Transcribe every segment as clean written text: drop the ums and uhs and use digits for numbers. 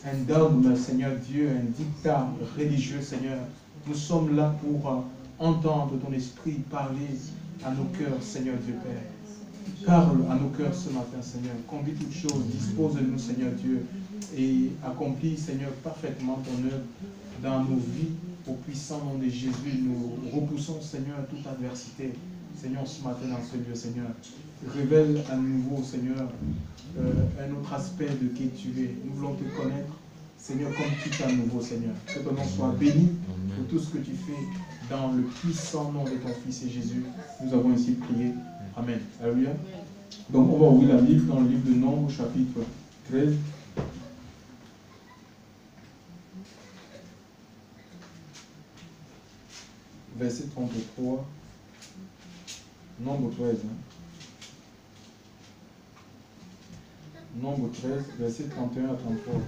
un dogme, Seigneur Dieu, un dictat religieux, Seigneur. Nous sommes là pour entendre ton esprit parler à nos cœurs, Seigneur Dieu Père. Parle à nos cœurs ce matin, Seigneur. Conduis toutes choses, dispose de nous, Seigneur Dieu, et accomplis, Seigneur, parfaitement ton œuvre dans nos vies. Au puissant nom de Jésus, nous repoussons, Seigneur, toute adversité. Seigneur, ce matin dans ce lieu, Seigneur, révèle à nouveau, Seigneur, un autre aspect de qui tu es. Nous voulons te connaître, Seigneur, comme tu es à nouveau, Seigneur. Que ton nom soit béni pour tout ce que tu fais dans le puissant nom de ton Fils et Jésus. Nous avons ainsi prié. Amen. Alléluia. Donc, on va ouvrir la Bible dans le livre de Nombres, chapitre 13. Verset 33. Nombre 13. Nombre 13, verset 31 à 33.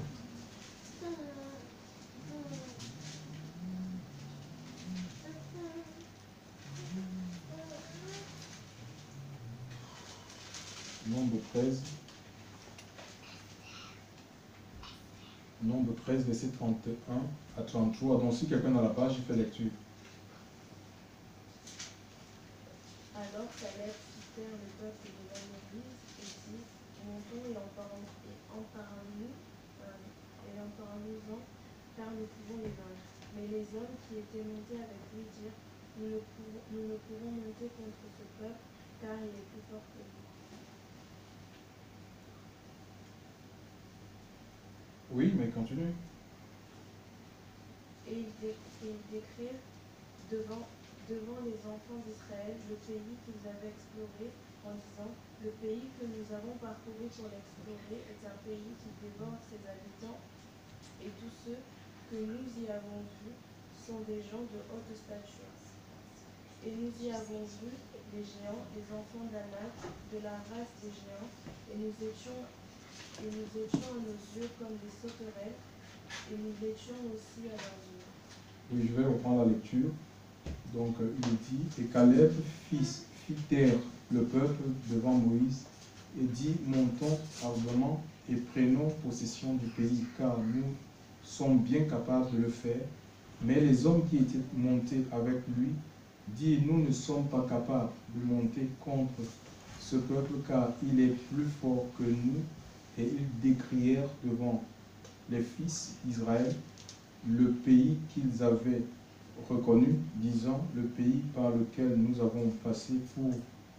Nombre 13. Nombre 13, verset 31 à 33. Donc, si quelqu'un a la page, il fait lecture. Alors Caleb fit taire le peuple devant Moïse et dit, montons et emparons-nous-en, car nous pouvons les vaincre. Mais les hommes qui étaient montés avec lui dirent, nous ne pourrons monter contre ce peuple, car il est plus fort que nous. Oui, mais continue. Et ils décrirent devant les enfants d'Israël le pays qu'ils avaient exploré, en disant, le pays que nous avons parcouru pour l'explorer est un pays qui dévore ses habitants, et tous ceux que nous y avons vus sont des gens de haute stature. Et nous y avons vu les géants, les enfants d'Anak, de la race des géants, et nous étions à nos yeux comme des sauterelles, et nous l'étions aussi à leurs yeux. Oui, je vais reprendre la lecture. Donc, il dit, et Caleb fit taire le peuple devant Moïse, et dit, montons ardemment et prenons possession du pays, car nous sommes bien capables de le faire. Mais les hommes qui étaient montés avec lui dirent, nous ne sommes pas capables de monter contre ce peuple, car il est plus fort que nous. Et ils décrièrent devant les fils d'Israël le pays qu'ils avaient reconnu, disant, le pays par lequel nous avons passé pour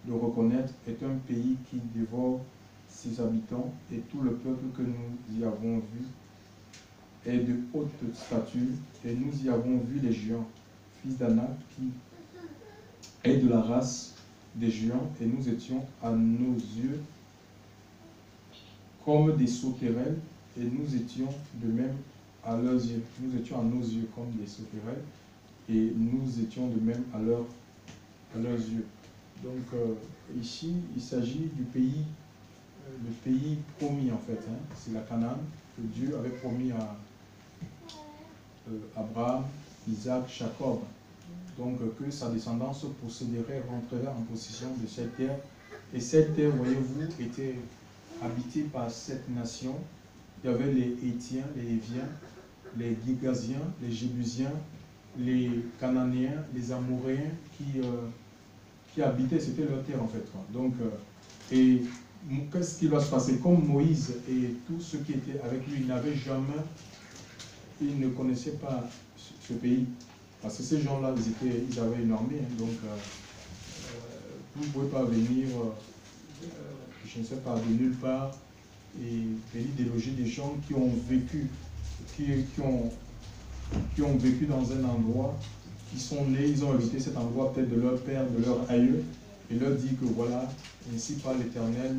le reconnaître est un pays qui dévore ses habitants, et tout le peuple que nous y avons vu est de haute stature, et nous y avons vu les géants, fils d'Anak, qui est de la race des géants, et nous étions à nos yeux comme des sauterelles, et nous étions de même à leurs yeux. Nous étions à nos yeux comme des sauterelles, et nous étions de même à leurs yeux. Donc ici, il s'agit du pays, le pays promis en fait. C'est la Canaan que Dieu avait promis à Abraham, Isaac, Jacob. Donc que sa descendance posséderait, rentrerait en possession de cette terre. Et cette terre, voyez-vous, était habitée par 7 nations. Il y avait les Hétiens, les Héviens, les Girgasiens, les Jébusiens, les Cananéens, les Amoréens qui habitaient, c'était leur terre en fait. Donc, et qu'est-ce qui va se passer? Comme Moïse et tous ceux qui étaient avec lui n'avaient jamais, ils ne connaissaient pas ce pays. Parce que ces gens-là, ils avaient une armée, donc vous ne pouvez pas venir, je ne sais pas, de nulle part et venir déloger des gens qui ont vécu, qui ont vécu dans un endroit, qui sont nés, ils ont hérité cet endroit peut-être de leur père, de leur aïeux, et leur dit que voilà, ainsi par l'Éternel,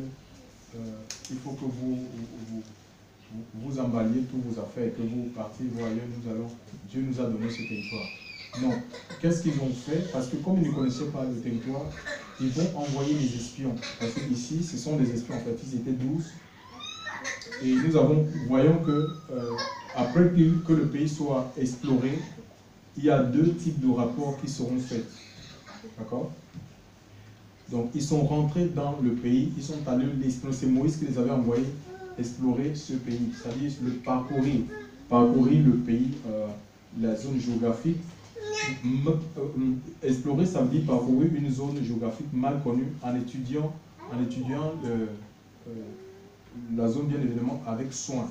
il faut que vous emballiez tous vos affaires et que vous partiez voir ailleurs, Dieu nous a donné ce territoire. Non. Qu'est-ce qu'ils ont fait? Parce que comme ils ne connaissaient pas le territoire, ils vont envoyer des espions. Parce que ici, ce sont des espions, en fait, ils étaient 12. Et voyons que après que le pays soit exploré, il y a 2 types de rapports qui seront faits. D'accord? Donc, ils sont rentrés dans le pays, ils sont allés l'explorer. C'est Moïse qui les avait envoyés explorer ce pays, c'est-à-dire le parcourir le pays, la zone géographique. Explorer, ça veut dire parcourir une zone géographique mal connue en étudiant la zone bien évidemment avec soin.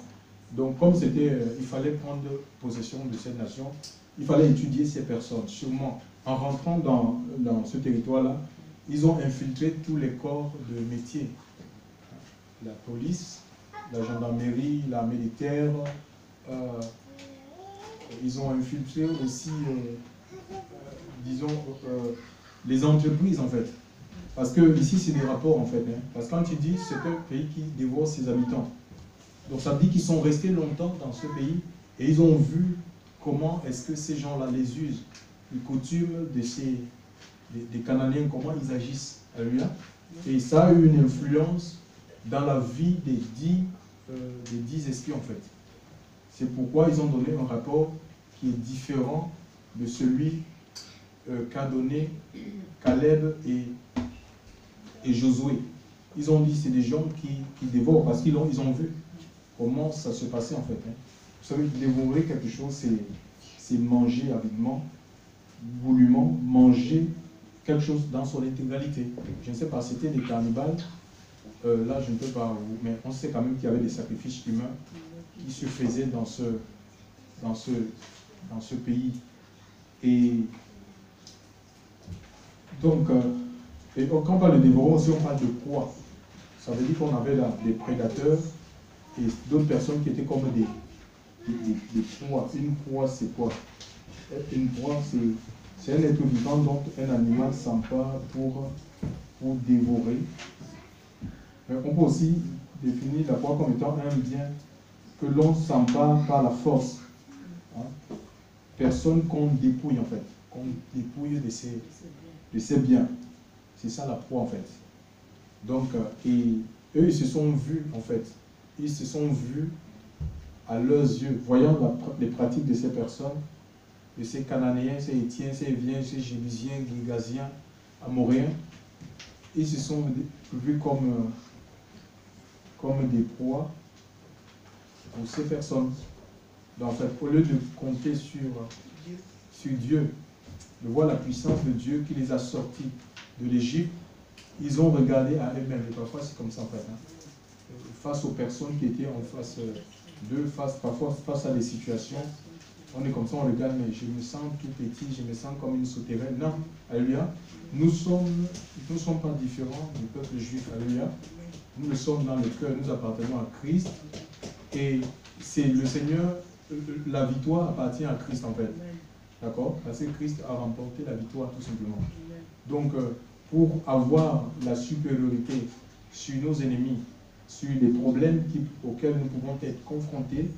Donc comme il fallait prendre possession de cette nation, il fallait étudier ces personnes. Sûrement, en rentrant dans ce territoire-là, ils ont infiltré tous les corps de métier. La police, la gendarmerie, la militaire, ils ont infiltré aussi, disons, les entreprises en fait. Parce que ici c'est des rapports en fait. Hein. Parce que quand tu dis c'est un pays qui dévore ses habitants. Donc ça veut dire qu'ils sont restés longtemps dans ce pays et ils ont vu comment est-ce que ces gens-là les usent, les coutumes des Cananéens, comment ils agissent. Alléluia. Et ça a eu une influence dans la vie des 10 espions en fait. C'est pourquoi ils ont donné un rapport qui est différent de celui qu'a donné Caleb et Josué. Ils ont dit c'est des gens qui dévorent parce qu'ils ont vu comment ça se passait en fait. Hein. Vous savez, dévorer quelque chose, c'est manger avidement, goulûment, manger quelque chose dans son intégralité. Je ne sais pas, c'était des cannibales. Là, je ne peux pas, mais on sait quand même qu'il y avait des sacrifices humains qui se faisaient dans ce pays. Et donc, quand on parle de dévorer aussi, on parle de proie. Ça veut dire qu'on avait là des prédateurs et d'autres personnes qui étaient comme des proies. Une proie, c'est quoi? Une proie, c'est un être vivant dont un animal s'empare pour dévorer. Mais on peut aussi définir la proie comme étant un bien que l'on s'empare par la force. Hein? Personne qu'on dépouille en fait, qu'on dépouille de ses biens. C'est ça la proie en fait. Donc, et eux, ils se sont vus en fait. Ils se sont vus à leurs yeux, voyant les pratiques de ces personnes, de ces Cananéens, ces Hétiens, ces Éviens, ces Jébusiens, Girgasiens, Amoréens. Ils se sont vus comme des proies pour ces personnes. Donc, en fait, au lieu de compter sur Dieu, de voir la puissance de Dieu qui les a sortis de l'Égypte, ils ont regardé à eux-mêmes. Et parfois, c'est comme ça en fait. Hein. Face aux personnes qui étaient en face d'eux, parfois face à des situations, on est comme ça, on regarde, mais je me sens tout petit, je me sens comme une souterraine. Non, alléluia. Nous ne sommes pas différents du peuple juif. Alléluia. Nous le sommes dans le cœur, nous appartenons à Christ. Et c'est le Seigneur, la victoire appartient à Christ en fait. D'accord? Parce que Christ a remporté la victoire tout simplement. Donc, pour avoir la supériorité sur nos ennemis, sur les problèmes auxquels nous pouvons être confrontés,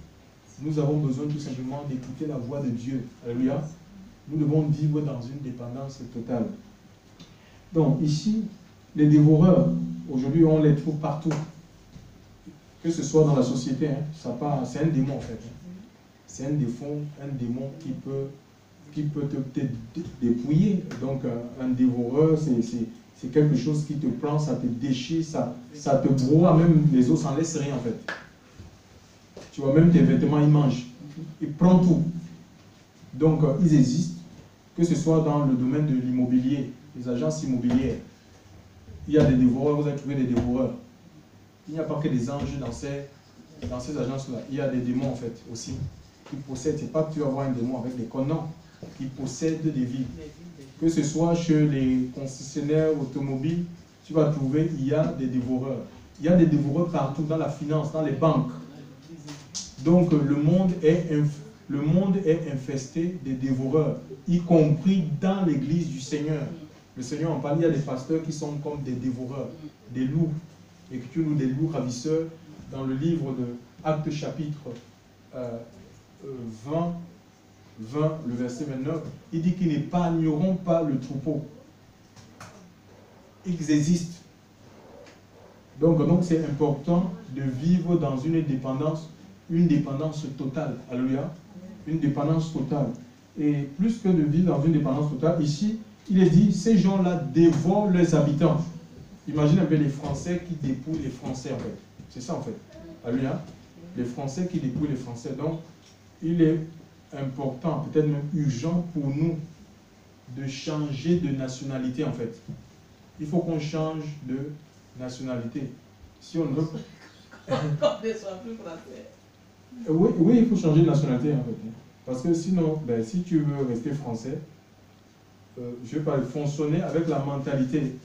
nous avons besoin tout simplement d'écouter la voix de Dieu. Alléluia. Nous devons vivre dans une dépendance totale. Donc, ici, les dévoreurs, aujourd'hui, on les trouve partout. Que ce soit dans la société, hein, c'est un démon en fait. C'est un démon qui peut te dépouiller. Donc, un dévoreur, c'est quelque chose qui te prend, ça te déchire, ça te broie, même les os s'en laissent rien en fait. Tu vois, même tes vêtements, ils mangent. Ils prennent tout. Donc, ils existent, que ce soit dans le domaine de l'immobilier, les agences immobilières. Il y a des dévoreurs, vous avez trouvé des dévoreurs. Il n'y a pas que des anges dans ces agences-là. Il y a des démons en fait aussi, qui possèdent. Ce n'est pas que tu vas avoir un démon avec des cornes, non. Qui possèdent des vies. Que ce soit chez les concessionnaires automobiles, tu vas trouver, il y a des dévoreurs. Il y a des dévoreurs partout, dans la finance, dans les banques. Donc le monde est infesté des dévoreurs, y compris dans l'église du Seigneur. Le Seigneur en parle, il y a des pasteurs qui sont comme des dévoreurs, des loups. Écriture des loups ravisseurs dans le livre de Actes chapitre 20, le verset 29, il dit qu'ils n'épargneront pas le troupeau. Ils existent. Donc c'est important de vivre dans une dépendance totale. Alléluia. Une dépendance totale. Et plus que de vivre dans une dépendance totale, ici, il est dit, ces gens-là dévorent leurs habitants. Imagine un peu les Français qui dépouillent les Français en fait. C'est ça en fait. Alléluia. Les Français qui dépouillent les Français. Donc, il est important, peut-être même urgent pour nous de changer de nationalité en fait. Il faut qu'on change de nationalité. Si on ne veut oui, il faut changer de nationalité en fait. Parce que sinon, ben, si tu veux rester français, je vais pas fonctionner avec la mentalité,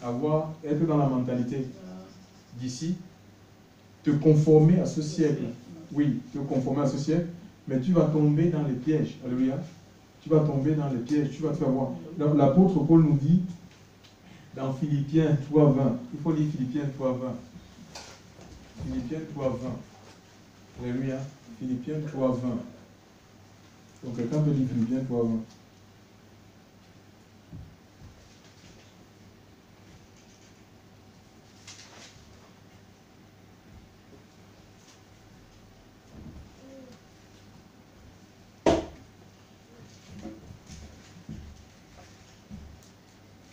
être dans la mentalité d'ici, te conformer à ce siècle. Oui, te conformer à ce siècle, mais tu vas tomber dans les pièges. Alléluia. Tu vas tomber dans les pièges, tu vas te faire voir. L'apôtre Paul nous dit dans Philippiens 3:20, il faut lire Philippiens 3:20. Philippiens 3:20. Alléluia. Philippiens 3:20. Donc quelqu'un peut lire Philippiens 3:20.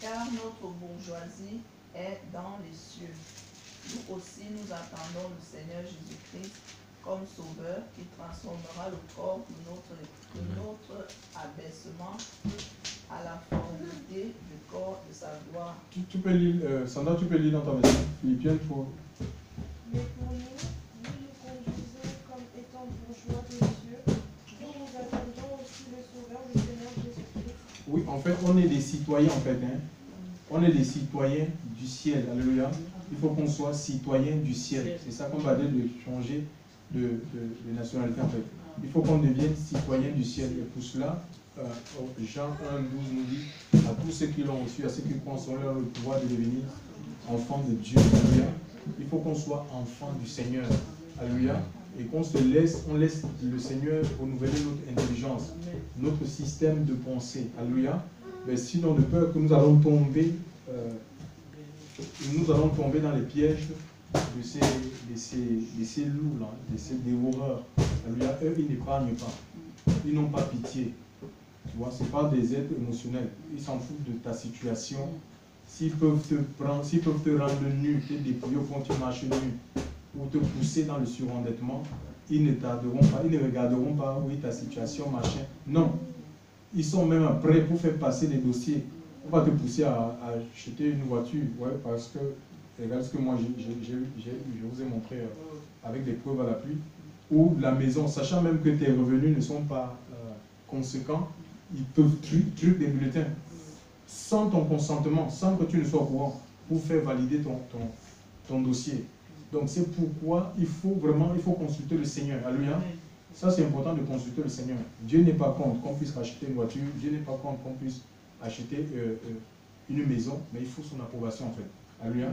Car notre bourgeoisie est dans les cieux. Nous aussi, nous attendons le Seigneur Jésus-Christ comme sauveur qui transformera le corps de notre abaissement à la formité du corps de sa gloire. Tu peux lire, Sandra, tu peux lire dans ta version Philippiens 3. Mais pour nous conduisons comme étant bourgeois des cieux, nous attendons aussi le Sauveur, le Seigneur Jésus-Christ. Oui, en fait, on est des citoyens, en fait. Hein. On est des citoyens du ciel. Alléluia. Il faut qu'on soit citoyens du ciel. C'est ça qu'on va dire de changer de nationalité, en fait. Il faut qu'on devienne citoyens du ciel. Et pour cela, Jean 1:12 nous dit à tous ceux qui l'ont reçu, à ceux qui croient en son nom, le pouvoir de devenir enfants de Dieu. Alléluia. Il faut qu'on soit enfants du Seigneur. Alléluia. Et qu'on laisse le Seigneur renouveler notre intelligence, notre système de pensée. Alléluia. Mais sinon, de peur que nous allons tomber dans les pièges de ces loups-là, de ces dévoreurs. Alléluia. Eux, ils n'épargnent pas. Ils n'ont pas pitié. Tu vois, ce n'est pas des êtres émotionnels. Ils s'en foutent de ta situation. S'ils peuvent te prendre, s'ils peuvent te rendre nu, te dépouiller au fond, tu marches nu, ou te pousser dans le surendettement, ils ne t'aideront pas, ils ne regarderont pas, oui, ta situation, machin. Non. Ils sont même prêts pour faire passer des dossiers. On va te pousser à acheter une voiture, ouais, parce que, regarde ce que moi je vous ai montré avec des preuves à l'appui, ou la maison, sachant même que tes revenus ne sont pas conséquents, ils peuvent truquer des bulletins sans ton consentement, sans que tu ne sois au courant, pour faire valider ton dossier. Donc c'est pourquoi il faut consulter le Seigneur. Alléluia. Ça c'est important de consulter le Seigneur. Dieu n'est pas contre qu'on puisse acheter une voiture, Dieu n'est pas contre qu'on puisse acheter une maison, mais il faut son approbation en fait. Alléluia.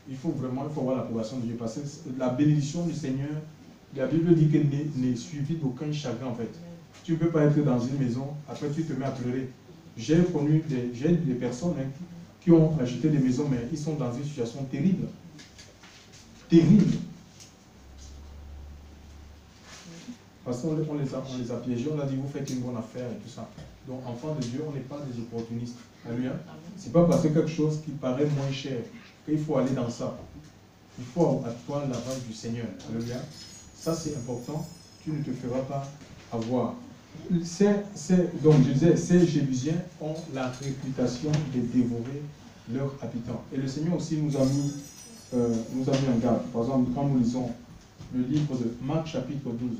Il faut avoir l'approbation de Dieu, parce que la bénédiction du Seigneur, la Bible dit qu'elle n'est suivie d'aucun chagrin en fait. Tu ne peux pas être dans une maison, après tu te mets à pleurer. J'ai des personnes qui ont acheté des maisons, mais ils sont dans une situation terrible. Terrible. Parce qu'on les a piégés, on a dit vous faites une bonne affaire et tout ça. Donc, enfants de Dieu, on n'est pas des opportunistes. Alléluia. Ce n'est pas parce que quelque chose qui paraît moins cher qu'il faut aller dans ça. Il faut à toi l'avance du Seigneur. Alléluia. Ça, c'est important. Tu ne te feras pas avoir. Donc, je disais, ces Jébusiens ont la réputation de dévorer leurs habitants. Et le Seigneur aussi nous a mis en garde. Par exemple, quand nous lisons le livre de Marc chapitre 12.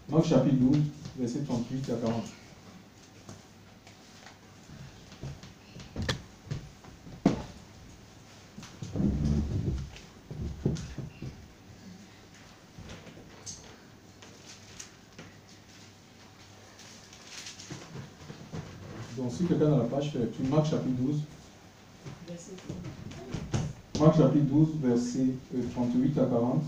Marc chapitre 12, versets 38 à 40. Donc, si quelqu'un a la page, fait lecture. Marc chapitre 12. Marc chapitre 12, versets 38 à 40.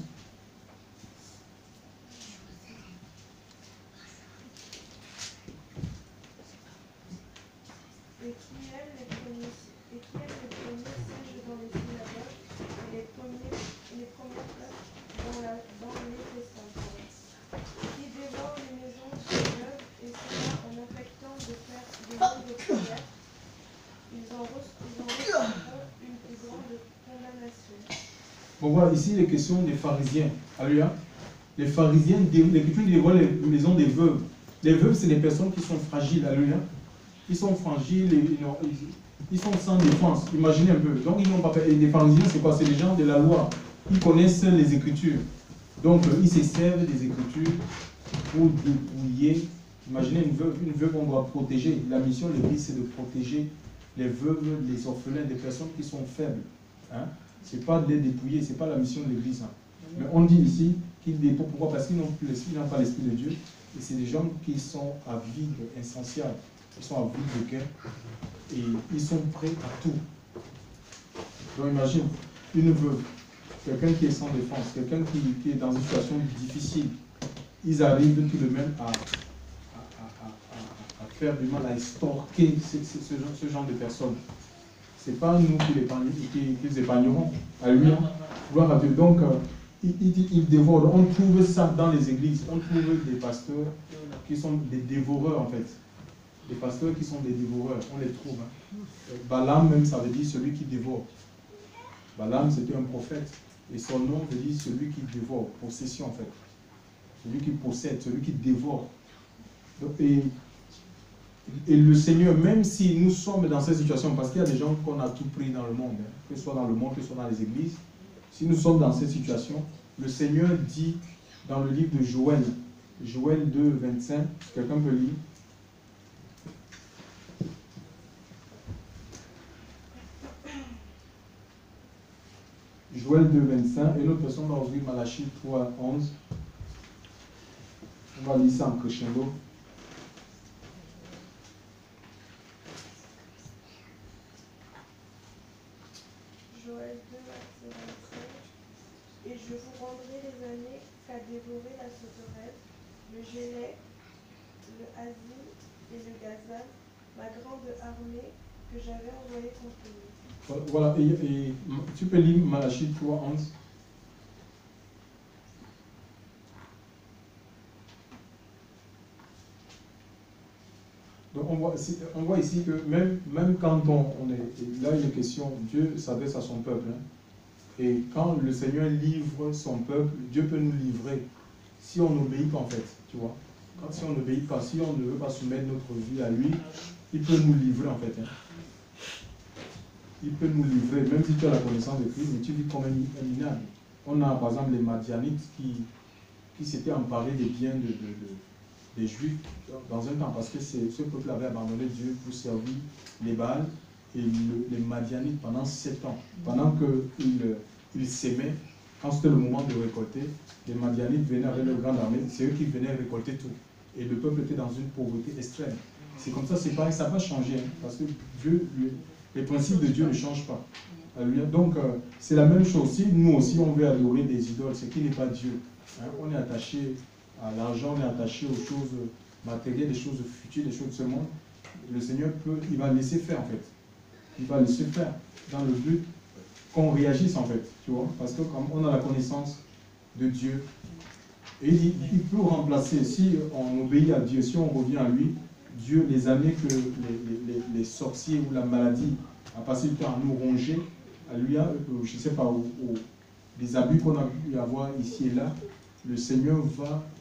Et qui aime les premiers sièges dans les synagogues et les premières places dans les festins, qui dévore les maisons des veuves et cela en affectant de faire des jours de prière, ils en recevront une plus grande condamnation. On voit ici les questions des pharisiens. Alléluia. Les pharisiens, l'Écriture dévoile les maisons des veuves. Les veuves, c'est des personnes qui sont fragiles. Alléluia. Ils sont fragiles, ils sont sans défense. Imaginez un peu. Donc, ils n'ont pas fait. Et les pharisiens, c'est quoi? C'est les gens de la loi. Ils connaissent les Écritures. Donc, ils se servent des Écritures pour dépouiller. Imaginez une veuve, on doit protéger. La mission de l'Église, c'est de protéger les veuves, les orphelins, des personnes qui sont faibles. Hein? Ce n'est pas de les dépouiller, ce n'est pas la mission de l'Église. Hein. Mais on dit ici qu'ils dépouillent. Pourquoi? Parce qu'ils n'ont plus l'esprit, ils n'ont pas l'esprit de Dieu. Et c'est des gens qui sont avides, insatiables. Ils sont avides de cœur. Et ils sont prêts à tout. Donc imagine, une veuve, quelqu'un qui est sans défense, quelqu'un qui est dans une situation difficile. Ils arrivent tout de même à faire du mal, à extorquer ce genre de personnes. Ce n'est pas nous qui les épargnerons. Alléluia. Gloire à Dieu. Donc, ils dévorent. On trouve ça dans les églises. On trouve des pasteurs qui sont des dévoreurs, en fait. Des pasteurs qui sont des dévoreurs. On les trouve. Hein. Balaam, même, ça veut dire celui qui dévore. Balaam, c'était un prophète. Et son nom veut dire celui qui dévore. Possession, en fait. Celui qui possède, celui qui dévore. Donc, et le Seigneur, même si nous sommes dans cette situation, parce qu'il y a des gens qu'on a tout pris dans le monde, hein, que ce soit dans le monde, que ce soit dans les églises, si nous sommes dans cette situation, le Seigneur dit dans le livre de Joël, Joël 2, 25, quelqu'un peut lire? Joël 2, 25, et l'autre personne va ouvrir Malachie 3, 11. On va lire ça en crescendo. Joël 2, verset 25. Et je vous rendrai les années qu'a dévoré la sauterelle, le Gélec, le Hazim et le Gazan, ma grande armée que j'avais envoyée contre eux. Voilà, et tu peux lire Malachie 3, 11. Donc on voit ici que même quand on est... Là, il est question, Dieu s'adresse à son peuple. Hein. Et quand le Seigneur livre son peuple, Dieu peut nous livrer si on n'obéit pas, en fait. Tu vois? Si on n'obéit pas, si on ne veut pas soumettre notre vie à lui, il peut nous livrer, en fait. Hein. Il peut nous livrer, même si tu as la connaissance de Christ, mais tu vis comme un minable. On a, par exemple, les Madianites qui s'étaient emparés des biens des Juifs dans un temps, parce que ce peuple avait abandonné Dieu pour servir les Baals et les Madianites pendant 7 ans. Pendant qu'ils s'aimaient, quand c'était le moment de récolter, les Madianites venaient avec leur grande armée, c'est eux qui venaient récolter tout. Et le peuple était dans une pauvreté extrême. C'est comme ça, c'est pareil, ça va changer, hein, parce que Dieu, les principes de Dieu ne changent pas. Donc, c'est la même chose. Si nous aussi, on veut adorer des idoles, ce qui n'est pas Dieu, hein, on est attaché à l'argent, on est attaché aux choses matérielles, des choses futures, des choses de ce monde, le Seigneur il va laisser faire, en fait. Il va laisser faire, dans le but qu'on réagisse, en fait, tu vois, parce que comme on a la connaissance de Dieu, et il peut remplacer, si on obéit à Dieu, si on revient à lui, Dieu, les années que les sorciers ou la maladie a passé le temps à nous ronger, à lui, je ne sais pas, les abus qu'on a pu avoir ici et là, le Seigneur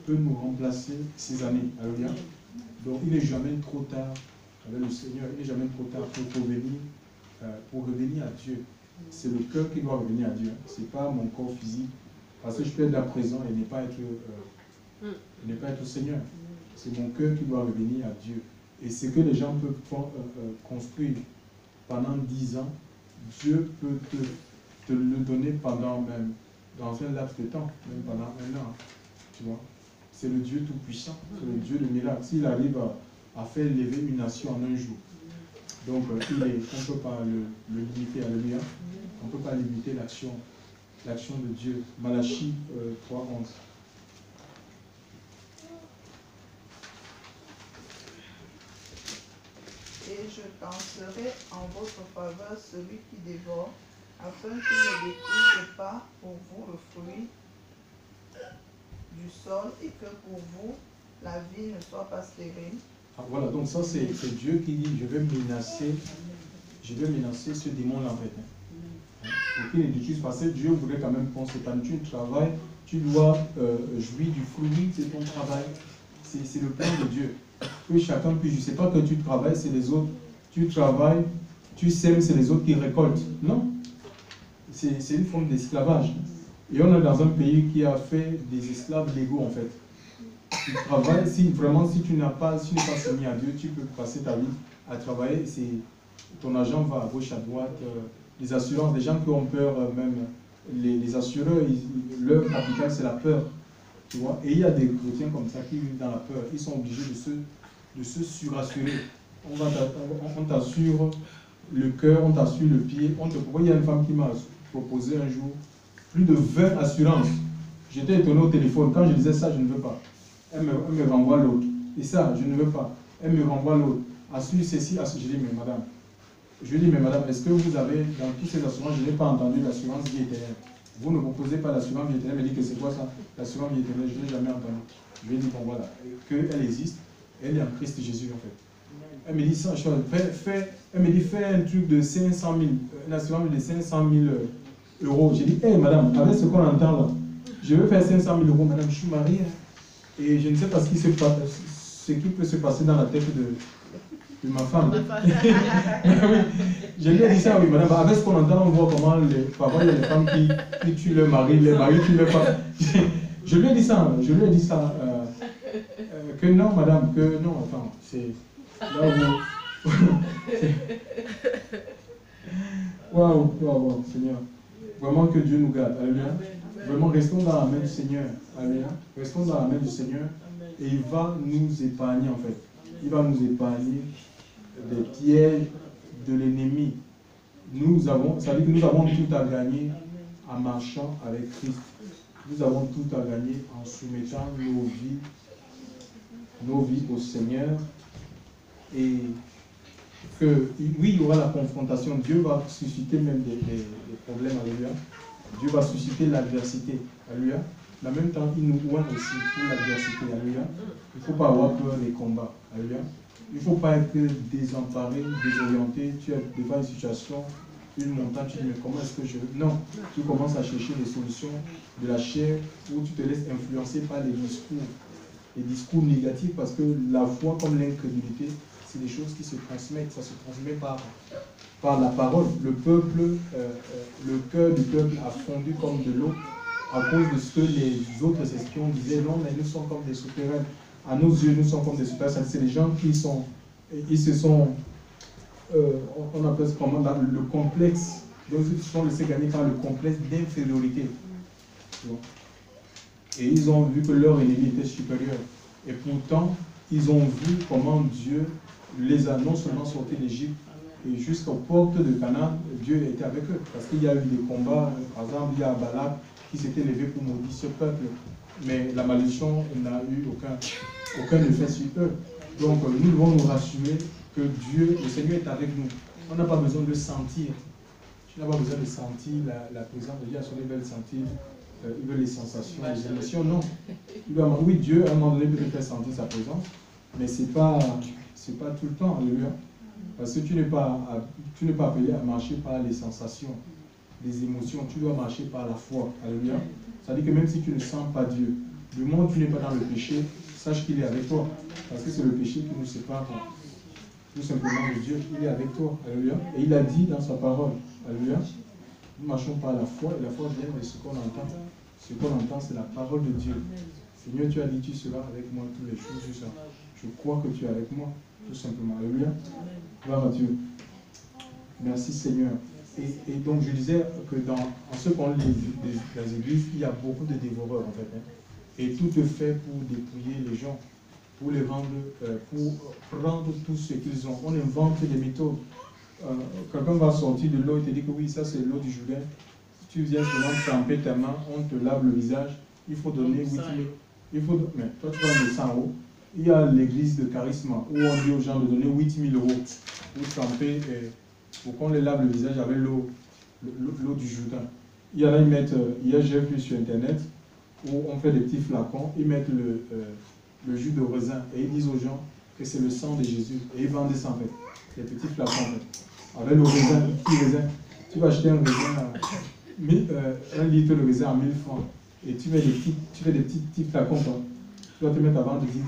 peut nous remplacer ces années. Alléluia. Donc il n'est jamais trop tard avec le Seigneur, il n'est jamais trop tard pour revenir à Dieu. C'est le cœur qui doit revenir à Dieu. Ce n'est pas mon corps physique. Parce que je peux être là présent et ne pas être Seigneur. C'est mon cœur qui doit revenir à Dieu. Et ce que les gens peuvent construire pendant 10 ans, Dieu peut te le donner dans un laps de temps, même pendant 1 an. Tu vois? C'est le Dieu tout-puissant, c'est le Dieu de miracle. S'il arrive à faire lever une nation en un jour, donc on ne peut pas le limiter, alléluia. On ne peut pas limiter l'action de Dieu. Malachie 3, 11. Et je lancerai en votre faveur celui qui dévore, afin qu'il ne détruise pas pour vous le fruit du sol et que pour vous la vie ne soit pas stérile. Ah, voilà, donc ça c'est Dieu qui dit je vais menacer ce démon-là en fait. aucune étude parce que Dieu voudrait quand même qu'on s'épanouisse. Tu travailles, tu dois jouir du fruit de ton travail. C'est le plan de Dieu. Que chacun puisse, je ne sais pas que tu travailles, c'est les autres. Tu travailles, tu sèmes, c'est les autres qui récoltent. Non. C'est une forme d'esclavage. Et on est dans un pays qui a fait des esclaves légaux en fait. Tu travailles, si tu n'es pas soumis à Dieu, tu peux passer ta vie à travailler. Ton argent va à gauche, à droite. Les assurances, les gens qui ont peur, même les assureurs, leur capital c'est la peur. Tu vois? Et il y a des chrétiens comme ça qui vivent dans la peur. Ils sont obligés de se surassurer. On t'assure le cœur, on t'assure le pied. Pourquoi il y a une femme qui m'a proposé un jour plus de 20 assurances. J'étais étonné au téléphone. Quand je disais ça, je ne veux pas. Elle me renvoie l'autre. Et ça, je ne veux pas. Elle me renvoie l'autre. Assure ceci, assure. Je dis, mais madame. Je lui dis, mais madame, est-ce que vous avez, dans toutes ces assurances, je n'ai pas entendu l'assurance vie éternelle. Vous ne proposez pas l'assurance vie éternelle. Elle me dit que c'est quoi ça? L'assurance vie éternelle, je ne l'ai jamais entendu. Je lui ai dit, bon voilà, qu'elle existe. Elle est en Christ Jésus en fait. Elle me dit, ça, elle me dit, fais un truc de 500 000, une assurance de 500 000 euros. J'ai dit, hé madame, avec ce qu'on entend là, je veux faire 500 000 euros, madame, je suis marié. Hein, et je ne sais pas ce qui peut se passer dans la tête de ma femme. Oui, je lui ai dit ça, oui, madame, avec ce qu'on entend, on voit comment parfois il y a des femmes qui tuent leur mari, les maris tuent leur femme. Je lui ai dit ça, que non, madame, que non, attends, c'est là où... Waouh, Seigneur. Vraiment que Dieu nous garde. Alléluia. Vraiment, restons dans la main du Seigneur. Alléluia. Restons dans la main du Seigneur et il va nous épargner en fait. Il va nous épargner des pièges de l'ennemi. Ça veut dire que nous avons tout à gagner en marchant avec Christ. Nous avons tout à gagner en soumettant nos vies au Seigneur. Et que, oui, il y aura la confrontation. Dieu va susciter même des problèmes. Alléluia. Dieu va susciter l'adversité. Alléluia. Mais en même temps, il nous oint aussi pour l'adversité. Alléluia. Il ne faut pas avoir peur des combats. Alléluia. Il ne faut pas être désemparé, désorienté. Tu es devant une situation, une montagne, tu dis mais comment est-ce que je... Non, tu commences à chercher des solutions de la chair où tu te laisses influencer par les discours négatifs parce que la foi comme l'incrédulité, c'est des choses qui se transmettent, ça se transmet par la parole. Le cœur du peuple a fondu comme de l'eau à cause de ce que les autres espions disaient. Non, mais nous sommes comme des souterrains. À nos yeux, nous sommes comme des souterrains. C'est des gens qui se sont, on appelle ça comment, dans le complexe. Donc, ils se sont laissés gagner par le complexe d'infériorité. Et ils ont vu que leur ennemi était supérieur. Et pourtant, ils ont vu comment Dieu les a non seulement sortis d'Égypte, et jusqu'aux portes de Canaan, Dieu était avec eux. Parce qu'il y a eu des combats, par exemple, il y a Balak qui s'était levé pour maudire ce peuple. Mais la malédiction n'a eu aucun effet sur eux. Donc nous devons nous rassurer que Dieu, le Seigneur est avec nous. On n'a pas besoin de sentir. Tu n'as pas besoin de sentir la présence de Dieu. Il veut le sentir, il veut les sensations, les émotions. Non. Oui, Dieu, à un moment donné, peut te faire sentir sa présence, mais ce n'est pas tout le temps. Alléluia. Parce que tu n'es pas appelé à marcher par les sensations, les émotions. Tu dois marcher par la foi. Alléluia. Ça veut dire que même si tu ne sens pas Dieu, du moment où tu n'es pas dans le péché, sache qu'il est avec toi. Parce que c'est le péché qui nous sépare tout simplement de Dieu. Il est avec toi. Alléluia. Et il a dit dans sa parole. Alléluia. Nous marchons par la foi et la foi vient de ce qu'on entend. Ce qu'on entend, c'est la parole de Dieu. Seigneur, tu as dit, tu seras avec moi toutes les choses. Je crois que tu es avec moi. Tout simplement. Alléluia. Gloire à Dieu. Merci Seigneur. Et donc je disais que en ce qu'on lit les églises, il y a beaucoup de dévoreurs en fait. Hein. Et tout est fait pour dépouiller les gens, pour les rendre, pour prendre tout ce qu'ils ont. On invente des méthodes. Quelqu'un va sortir de l'eau et te dit que oui, ça c'est l'eau du Jourdain. Si tu viens seulement tremper ta main, on te lave le visage. Il faut donner 8 000. Mais toi tu vas le sang en haut. Il y a l'église de charisme où on dit aux gens de donner 8 000 euros pour tremper, pour qu'on les lave le visage avec l'eau du Jourdain. Il y en a, ils mettent, hier j'ai vu sur internet, où on fait des petits flacons, ils mettent le jus de raisin et ils disent aux gens que c'est le sang de Jésus. Et ils vendent ça en fait, des petits flacons en fait, avec le raisin, le petit raisin. Tu vas acheter un litre de raisin à 1000 francs. Et tu fais des petits flacons. Tu vas te mettre à vendre 10 000.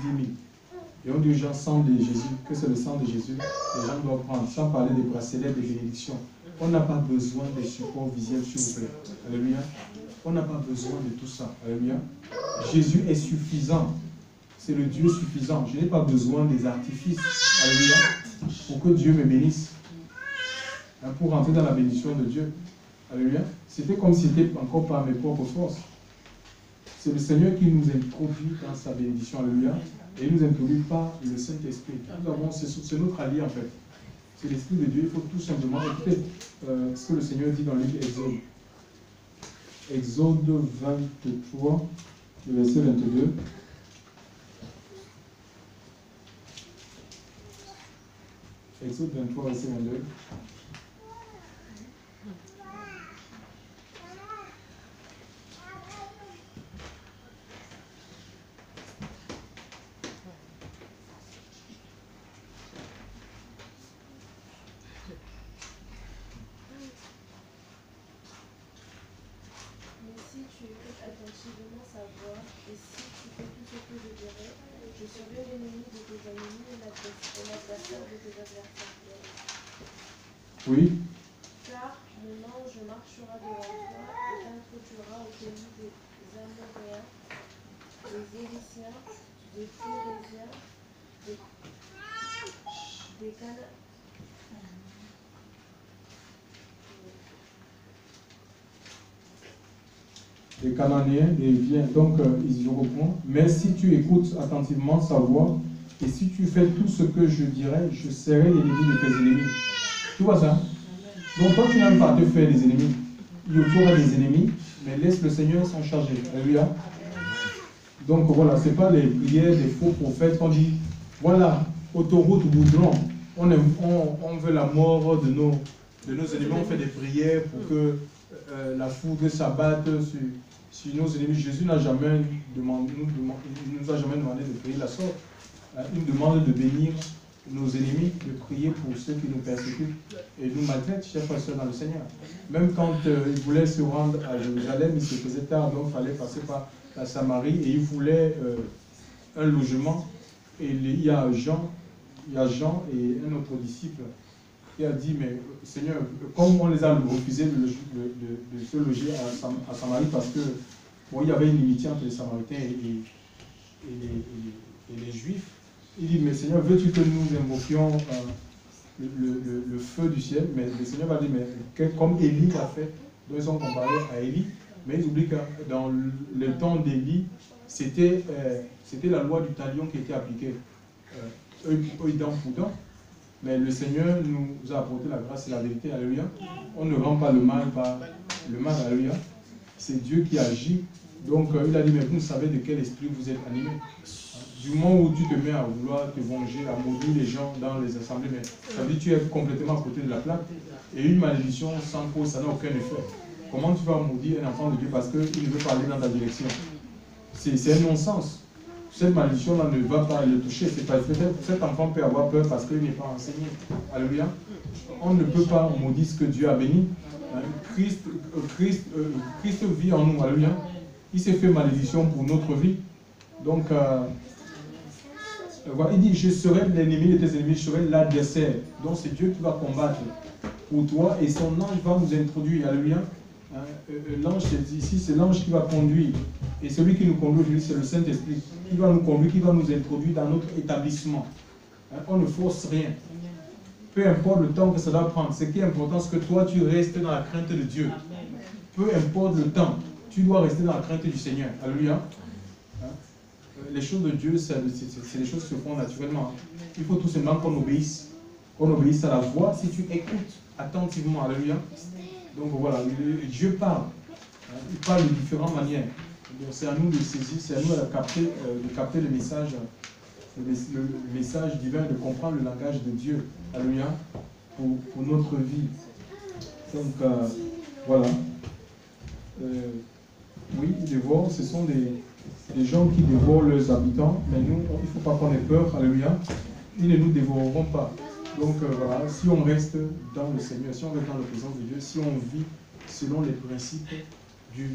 Et on dit aux gens, sang de Jésus, que c'est le sang de Jésus. Les gens doivent prendre, sans parler des bracelets, des bénédictions. On n'a pas besoin des supports visuels, s'il vous plaît. Alléluia. On n'a pas besoin de tout ça. Alléluia. Jésus est suffisant. C'est le Dieu suffisant. Je n'ai pas besoin des artifices. Alléluia. Pour que Dieu me bénisse. Pour rentrer dans la bénédiction de Dieu. Alléluia. C'était comme si c'était encore par mes propres forces. C'est le Seigneur qui nous introduit dans sa bénédiction. Alléluia. Et il nous introduit par le Saint-Esprit. C'est notre allié en fait. C'est l'Esprit de Dieu. Il faut tout simplement écouter ce que le Seigneur dit dans le livre Exode. Exode 23, le verset 22. Exode 23, verset 22. Attentivement sa voix, et si tu fais tout ce que je dirai, je serai l'ennemi de tes ennemis et l'adversaire de tes adversaires. Oui. Car mon ange marchera devant toi et t'introduira au pays des Amoréens, des Élyciens, des Phérésiens, des Cananéens. Les Cananéens, et vient. Donc, ils reprennent. Mais si tu écoutes attentivement sa voix, et si tu fais tout ce que je dirai, je serai l'ennemi de tes ennemis. Tu vois ça? Donc, toi, tu n'aimes pas te faire des ennemis. Il y aura des ennemis, mais laisse le Seigneur s'en charger. Alléluia. Donc, voilà, ce n'est pas les prières des faux prophètes qu'on dit, voilà, autoroute goudron, on veut la mort de nos ennemis, on fait des prières pour que la foudre s'abatte sur nos ennemis. Jésus n'a jamais demandé, nous a jamais demandé de prier la sorte. Il nous demande de bénir nos ennemis, de prier pour ceux qui nous persécutent et nous maltraitent, chers frères et sœurs dans le Seigneur. Même quand il voulait se rendre à Jérusalem, il se faisait tard, donc il fallait passer par la Samarie et il voulait un logement. Et il y a Jean et un autre disciple qui a dit, mais Seigneur, comme on les a refusé de se loger à Samarie parce que bon, il y avait une inimitié entre les Samaritains et les Juifs, il dit, mais Seigneur, veux-tu que nous invoquions le feu du ciel? Mais le Seigneur va dire, mais comme Élie l'a fait, donc ils sont comparés à Élie, mais ils oublient que dans le temps d'Élie, c'était la loi du talion qui était appliquée, œil dent pour dent. Mais le Seigneur nous a apporté la grâce et la vérité, alléluia. On ne rend pas le mal par le mal, alléluia. C'est Dieu qui agit. Donc il a dit, mais vous savez de quel esprit vous êtes animé. Du moment où tu te mets à vouloir te venger, à maudire les gens dans les assemblées, mais ça veut dire que tu es complètement à côté de la plaque. Et une malédiction sans cause, ça n'a aucun effet. Comment tu vas maudire un enfant de Dieu parce qu'il ne veut pas aller dans ta direction? C'est un non-sens. Cette malédiction-là ne va pas le toucher. C'est parce que cet enfant peut avoir peur parce qu'il n'est pas enseigné. Alléluia. On ne peut pas maudire ce que Dieu a béni. Christ vit en nous. Alléluia. Il s'est fait malédiction pour notre vie. Donc, voilà, il dit, je serai l'ennemi de tes ennemis, je serai l'adversaire. Donc, c'est Dieu qui va combattre pour toi et son ange va nous introduire. Alléluia. L'ange, ici, c'est l'ange qui va conduire. Et celui qui nous conduit aujourd'hui, c'est le Saint-Esprit. Qui va nous conduire, qui va nous introduire dans notre établissement. On ne force rien. Peu importe le temps que ça va prendre. Ce qui est important, c'est que toi, tu restes dans la crainte de Dieu. Peu importe le temps, tu dois rester dans la crainte du Seigneur. Alléluia. Les choses de Dieu, c'est des choses qui se font naturellement. Il faut tout simplement qu'on obéisse. Qu'on obéisse à la voix si tu écoutes attentivement. Alléluia. Donc voilà, Dieu parle. Il parle de différentes manières. C'est à nous de saisir, c'est à nous de capter le message divin, de comprendre le langage de Dieu. Alléluia. Pour notre vie. Donc voilà. Oui, ils dévorent, ce sont des gens qui dévorent leurs habitants, mais nous, il ne faut pas qu'on ait peur. Alléluia. Ils ne nous dévoreront pas. Donc voilà, si on reste dans le Seigneur, si on reste dans la présence de Dieu, si on vit selon les principes du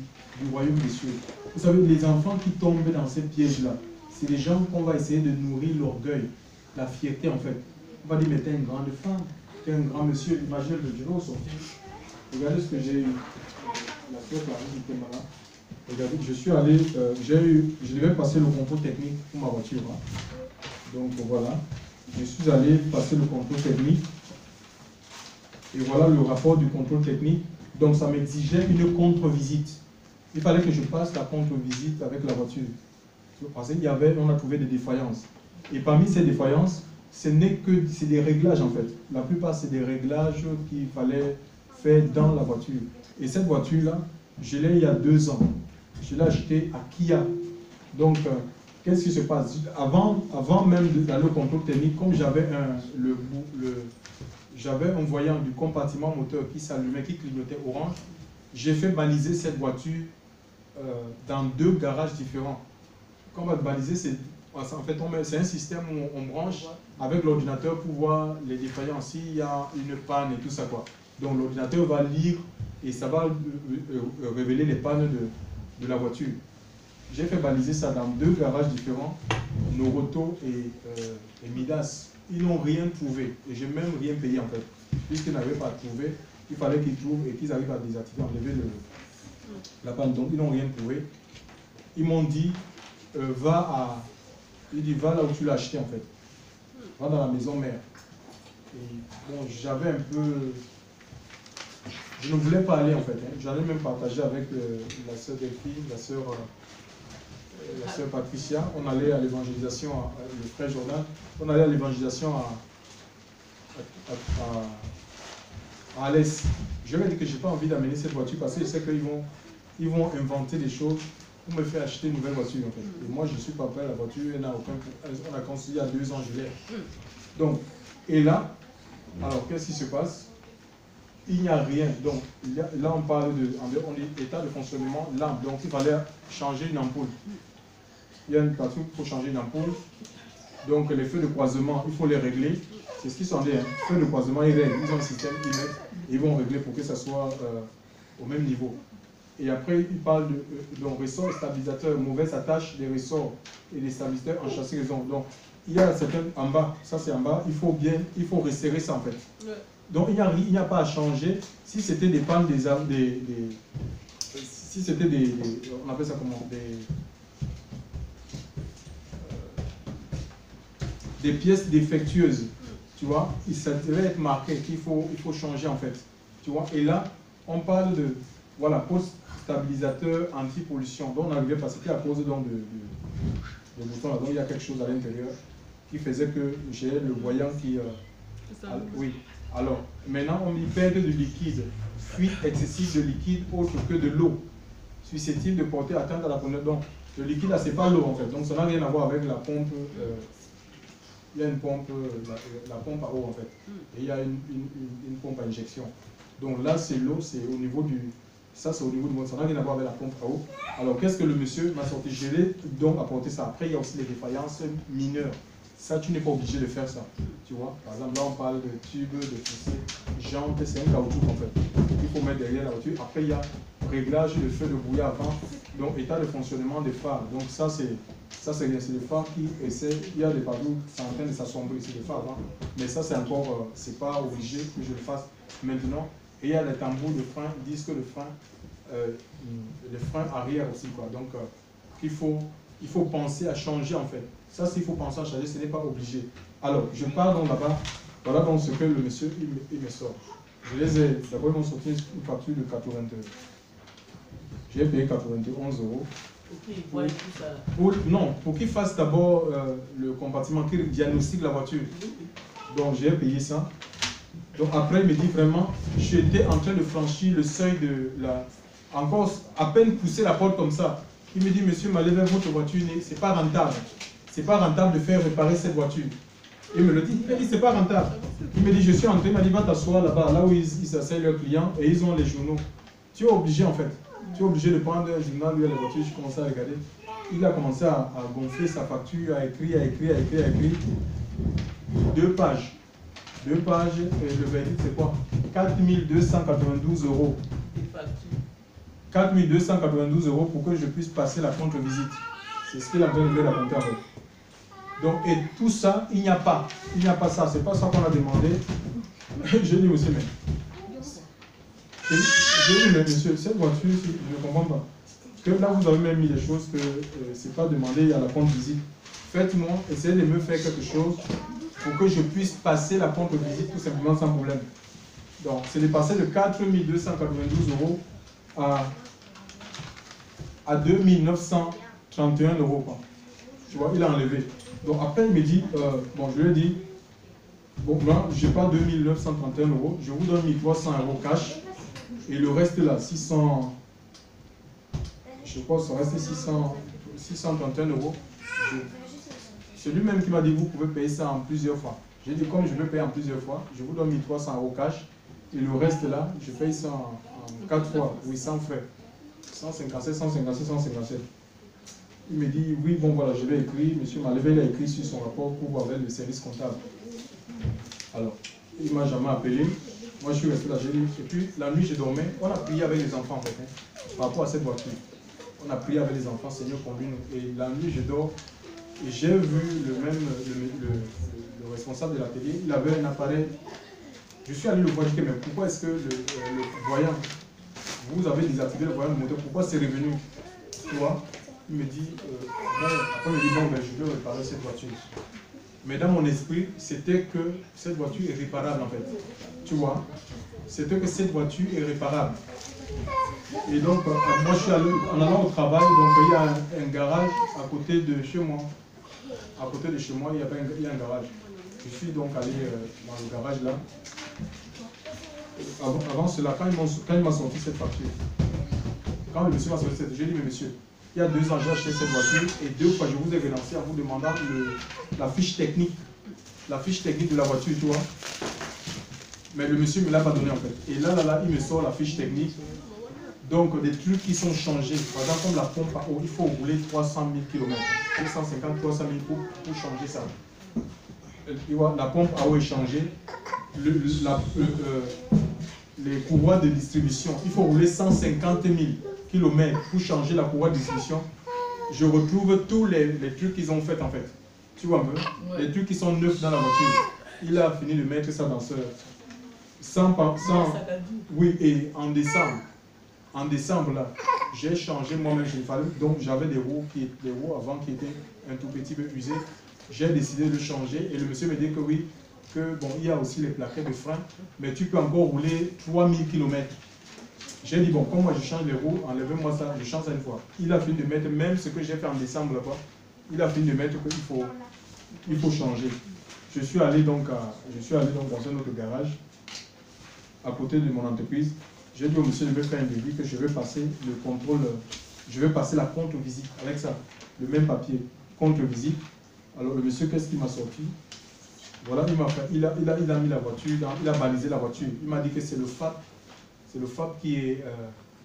royaume des cieux. Vous savez, les enfants qui tombent dans ces pièges-là, c'est les gens qu'on va essayer de nourrir l'orgueil, la fierté en fait. On va dire, mais t'es une grande femme, t'es un grand monsieur, imaginez le Dieu au sortir. Regardez ce que j'ai eu. La soeur Clarisse était malade. Regardez, je suis allé, je devais passer le contrôle technique pour ma voiture. Hein. Donc voilà, je suis allé passer le contrôle technique. Et voilà le rapport du contrôle technique. Donc ça m'exigeait une contre-visite. Il fallait que je passe la contre-visite avec la voiture. Parce qu'il y avait, on a trouvé des défaillances. Et parmi ces défaillances, c'est des réglages en fait. La plupart, c'est des réglages qu'il fallait faire dans la voiture. Et cette voiture-là, je l'ai il y a 2 ans. Je l'ai achetée à Kia. Donc, qu'est-ce qui se passe? Avant même d'aller au contrôle technique, comme j'avais un voyant du compartiment moteur qui s'allumait, qui clignotait orange, j'ai fait baliser cette voiture dans 2 garages différents. Quand on va baliser, en fait, c'est un système où on branche avec l'ordinateur pour voir les défaillances, s'il y a une panne et tout ça, quoi. Donc l'ordinateur va lire et ça va révéler les pannes de la voiture. J'ai fait baliser ça dans 2 garages différents, Noroto et Midas. Ils n'ont rien trouvé et j'ai même rien payé en fait. Puisqu'ils n'avaient pas trouvé, il fallait qu'ils trouvent et qu'ils arrivent à désactiver, enlever la panne. Donc ils n'ont rien trouvé. Ils m'ont dit, va là où tu l'as acheté en fait. Va dans la maison mère. Et bon, j'avais un peu... Je ne voulais pas aller en fait. Hein. J'allais même partager avec la sœur Delphine, la sœur Patricia. On allait à l'évangélisation, le frère Jordan. On allait à l'évangélisation à Alès. Je lui ai dit que je n'ai pas envie d'amener cette voiture parce que je sais qu'ils vont inventer des choses pour me faire acheter une nouvelle voiture en fait. Et moi je ne suis pas prêt, la voiture on a construit il y a 2 ans, je l'ai. Donc, et là, alors qu'est-ce qui se passe? Il n'y a rien. Donc là on parle d'état de fonctionnement lampe. Donc il fallait changer une ampoule. Il y a une partie pour changer une ampoule. Donc les feux de croisement, il faut les régler. C'est ce qu'ils sont dit. Hein. Feux de croisement, ils règlent. Ils ont un système, ils mettent et ils vont régler pour que ça soit au même niveau. Et après, il parle de ressort stabilisateur, mauvaise attache des ressorts et des stabilisateurs en châssis raison. Donc, il y a certains en bas, ça c'est en bas, il faut resserrer ça en fait. Ouais. Donc, il n'y a pas à changer. Si c'était des pannes, si c'était on appelle ça comment, des pièces défectueuses, tu vois, ça devait être marqué qu'il faut changer en fait, tu vois. Et là, on parle de, voilà, poste stabilisateur anti-pollution. Donc on arrivait parce que c'était à cause de boutons. Donc il y a quelque chose à l'intérieur qui faisait que j'ai le voyant qui... oui. Alors, maintenant on y perd du liquide. Fuite excessive de liquide autre que de l'eau. Susceptible de porter atteinte à la pompe. Donc le liquide là, c'est pas l'eau en fait. Donc ça n'a rien à voir avec la pompe. Il y a une pompe, la pompe à eau en fait. Et il y a une pompe à injection. Donc là c'est l'eau, c'est au niveau du... Ça, c'est au niveau du monde. Ça n'a rien à voir avec la pompe à eau. Alors, qu'est-ce que le monsieur m'a sorti? Je l'ai donc apporté ça. Après, il y a aussi les défaillances mineures. Ça, tu n'es pas obligé de faire ça. Tu vois? Par exemple, là, on parle de tubes, de fissées, jantes. C'est un caoutchouc, en fait. Il faut mettre derrière la voiture. Après, il y a réglage de feu de brouillard avant. Donc, état de fonctionnement des phares. Donc, ça, c'est les phares qui essaient. Il y a des panneaux qui sont en train de s'assombrir. C'est des phares avant. Mais ça, c'est encore... c'est pas obligé que je le fasse maintenant. Et il y a les tambours de frein, disque de frein, les freins arrière aussi, quoi. Donc, il faut penser à changer, en fait. Ça, s'il faut penser à changer, ce n'est pas obligé. Alors, je pars donc là-bas. Voilà donc ce que le monsieur, il me sort. Je les ai, d'abord, ils m'ont sorti une facture de 80 €. J'ai payé 91 €. Pour qu'il voie tout ça. Non, pour qu'il fasse d'abord le compartiment, qu'il diagnostique la voiture. Donc, j'ai payé ça. Donc après, il me dit vraiment, j'étais en train de franchir le seuil de la... Encore à peine pousser la porte comme ça. Il me dit, monsieur Malévé, votre voiture, c'est pas rentable. C'est pas rentable de faire réparer cette voiture. Il me le dit, il me dit, c'est pas rentable. Il me dit, je suis entré, il m'a dit, va t'asseoir là-bas, là où ils s'asseyent leurs clients et ils ont les journaux. Tu es obligé en fait. Tu es obligé de prendre un journal, lui, à la voiture, je commençais à regarder. Il a commencé à gonfler sa facture, à écrire. 2 pages. 2 pages, et le verdict c'est quoi? 4292 €. 4292 € pour que je puisse passer la contre-visite. C'est ce qu'il a besoin de raconter en fait. Donc, et tout ça, il n'y a pas. Il n'y a pas ça. C'est pas ça qu'on a demandé. Je dis aussi, mais. J'ai dit, mais monsieur, cette voiture, je ne comprends pas. Que là, vous avez même mis des choses que c'est pas demandé à la contre-visite. Faites-moi, essayez de me faire quelque chose pour que je puisse passer la contre-visite tout simplement sans problème. Donc, c'est de passer de 4292 € à 2931 €. Quoi. Tu vois, il a enlevé. Donc après, il me dit, bon, je lui ai dit, bon, moi, je n'ai pas 2931 €, je vous donne 1300 € cash, et le reste là, 600, je crois que ça reste 631 €. C'est lui-même qui m'a dit, vous pouvez payer ça en plusieurs fois. J'ai dit, comme je veux payer en plusieurs fois, je vous donne 1300 € cash, et le reste là, je paye ça en 4 fois, oui, sans frais. 157, 157, 157. Il me dit, oui, bon voilà, je l'ai écrit, monsieur Malevé l'a écrit sur son rapport pour voir avec le service comptable. Alors, il ne m'a jamais appelé. Moi, je suis resté là, j'ai dit, et puis la nuit, je dormais. On a prié avec les enfants, en fait, par rapport à cette voiture. On a prié avec les enfants, Seigneur, conduis-nous. Et la nuit, je dors, et j'ai vu le responsable de l'atelier, il avait un appareil. Je suis allé le voir, je dis, mais pourquoi est-ce que le voyant, vous avez désactivé le voyant du moteur, pourquoi c'est revenu? Tu vois? Il me dit, bon, après il me dit, bon, ben, je vais réparer cette voiture. Mais dans mon esprit, c'était que cette voiture est réparable en fait. Tu vois? C'était que cette voiture est réparable. Et donc, moi je suis allé, en allant au travail, donc il y a un garage à côté de chez moi. À côté de chez moi, il y a un garage. Je suis donc allé dans le garage là. Avant cela, quand il m'a sorti cette facture, quand le monsieur m'a sorti cette, j'ai dit, mais monsieur, il y a 2 ans, j'ai acheté cette voiture et 2 fois, je vous ai relancé en vous demandant la fiche technique de la voiture, tu vois. Mais le monsieur ne me l'a pas donné en fait. Et là, il me sort la fiche technique. Donc, des trucs qui sont changés. Par exemple, comme la pompe à eau, il faut rouler 300 000 km. 250, 300 000 pour changer ça. Tu vois, la pompe à eau est changée. Les courroies de distribution, il faut rouler 150 000 km pour changer la courroie de distribution. Je retrouve tous les trucs qu'ils ont fait en fait. Tu vois un peu? Ouais. Les trucs qui sont neufs dans la voiture. Il a fini de mettre ça dans ce... Oui, et en décembre là, j'ai changé moi-même, donc j'avais des roues avant qui étaient un tout petit peu usées. J'ai décidé de changer et le monsieur me dit que oui, que bon, il y a aussi les plaquettes de frein, mais tu peux encore rouler 3000 km. J'ai dit bon, comme moi je change les roues, enlevez-moi ça, je change ça une fois. Il a fini de mettre même ce que j'ai fait en décembre là-bas, il a fini de mettre qu'il faut changer. Je suis allé donc dans un autre garage à côté de mon entreprise. J'ai dit au monsieur de me faire un devis que je vais passer le contrôle, je vais passer la contre-visite avec ça, le même papier, contre-visite. Alors le monsieur, qu'est-ce qu'il m'a sorti? Voilà, il a mis la voiture, il a balisé la voiture. Il m'a dit que c'est le FAP qui est,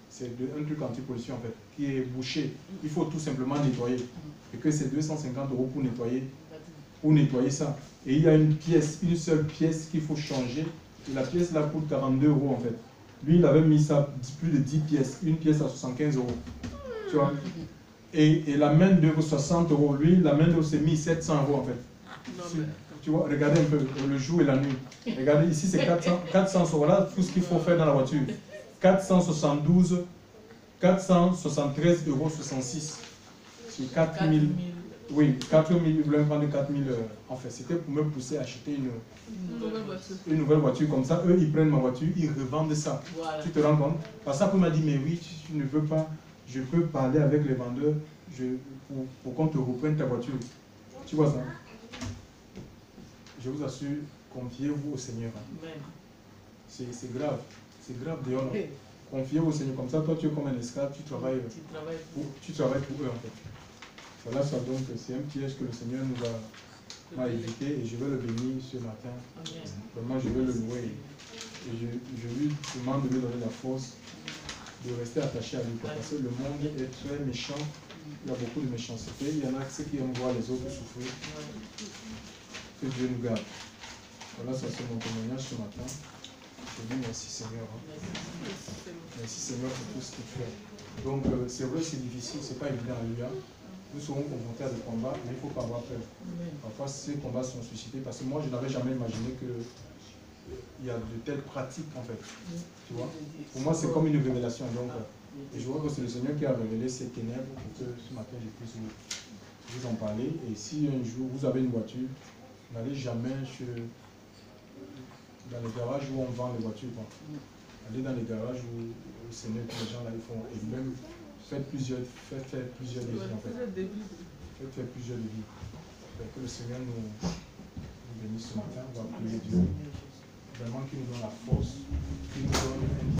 c'est un truc anti-pollution en fait, qui est bouché. Il faut tout simplement nettoyer. Et que c'est 250 € pour nettoyer ça. Et il y a une seule pièce qu'il faut changer. Et la pièce là coûte 42 € en fait. Lui, il avait mis ça, plus de 10 pièces, une pièce à 75 €. Tu vois? Et la main d'œuvre 60 €. Lui, la main d'œuvre s'est mis 700 € en fait. Tu vois, regardez un peu le jour et la nuit. Regardez, ici c'est 400 €. Là, tout ce qu'il faut faire dans la voiture. 473,66 €. Sur 4000. Oui, 4000, ils voulaient me prendre 4000. En fait, c'était pour me pousser à acheter une nouvelle voiture. Comme ça, eux, ils prennent ma voiture, ils revendent ça. Voilà. Tu te rends compte? Parce que ça, il m'a dit, mais oui, tu ne veux pas, je peux parler avec les vendeurs pour qu'on te reprenne ta voiture. Tu vois ça? Je vous assure, confiez-vous au Seigneur. C'est grave. C'est grave dehors. Confiez-vous au Seigneur. Comme ça, toi, tu es comme un esclave, tu travailles pour eux en fait. Voilà, ça donc, c'est un piège que le Seigneur nous a évité et je vais le bénir ce matin. Vraiment, je vais le louer. Et je lui demande de lui donner la force de rester attaché à lui. Parce que le monde est très méchant. Il y a beaucoup de méchanceté. Il y en a ceux qui aiment voir les autres souffrir. Que Dieu nous garde. Voilà, ça c'est mon témoignage ce matin. Je dis merci Seigneur. Merci Seigneur pour tout ce qu'il fait. Donc c'est vrai, c'est difficile, c'est pas évident, alléluia. Nous serons confrontés à des combats, mais il ne faut pas avoir peur. Parfois ces combats sont suscités parce que moi je n'avais jamais imaginé que il y a de telles pratiques en fait. Tu vois? Pour moi c'est comme une révélation. Donc, et je vois que c'est le Seigneur qui a révélé ces ténèbres pour que ce matin je puisse vous en parler. Et si un jour vous avez une voiture, n'allez jamais dans les garages où on vend les voitures. Quoi. Allez dans les garages où le Seigneur, tous les gens là ils font. Et même faites faire plusieurs devis en fait. Faites faire plusieurs devis. Que le Seigneur nous bénisse ce matin. On va prier Dieu. Vraiment qu'il nous donne la force, qu'il nous donne